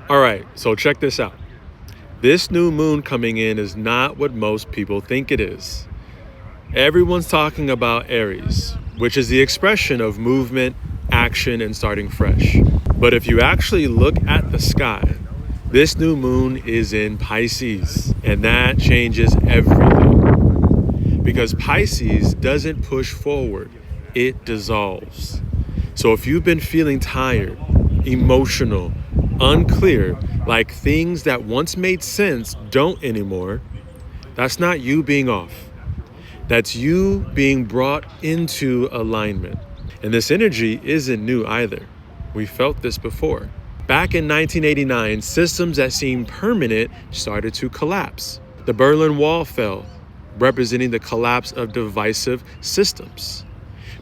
All right, so check this out. This new moon coming in is not what most people think it is. Everyone's talking about Aries, which is the expression of movement, action, and starting fresh. But if you actually look at the sky, this new moon is in Pisces, and that changes everything. Because Pisces doesn't push forward, it dissolves. So if you've been feeling tired, emotional, unclear, like things that once made sense don't anymore, that's not you being off. That's you being brought into alignment. And this energy isn't new either. We felt this before. Back in 1989, systems that seemed permanent started to collapse. The Berlin Wall fell, representing the collapse of divisive systems.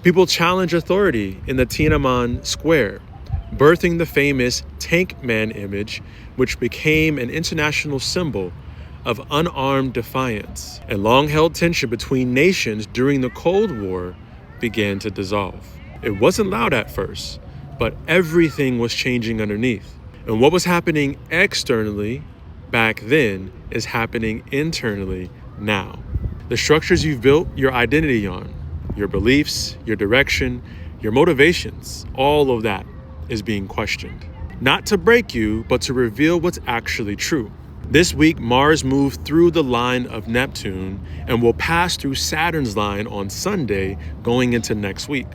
People challenged authority in the Tiananmen Square, birthing the famous Tank Man image, which became an international symbol of unarmed defiance. And long-held tension between nations during the Cold War began to dissolve. It wasn't loud at first, but everything was changing underneath. And what was happening externally back then is happening internally now. The structures you've built your identity on, your beliefs, your direction, your motivations, all of that is being questioned. Not to break you, but to reveal what's actually true. This week, Mars moved through the line of Neptune and will pass through Saturn's line on Sunday going into next week,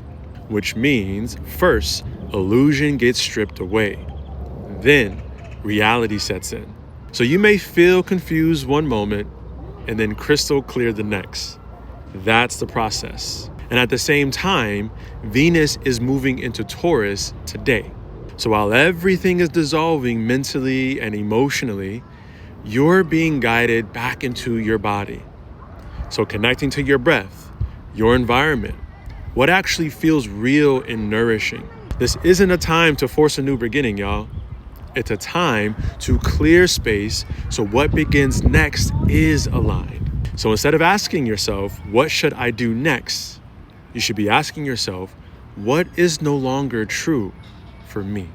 which means first, illusion gets stripped away. Then, reality sets in. So you may feel confused one moment and then crystal clear the next. That's the process. And at the same time, Venus is moving into Taurus today. So while everything is dissolving mentally and emotionally, you're being guided back into your body. So connecting to your breath, your environment, what actually feels real and nourishing. This isn't a time to force a new beginning, y'all. It's a time to clear space so what begins next is aligned. So instead of asking yourself, what should I do next? You should be asking yourself, what is no longer true for me?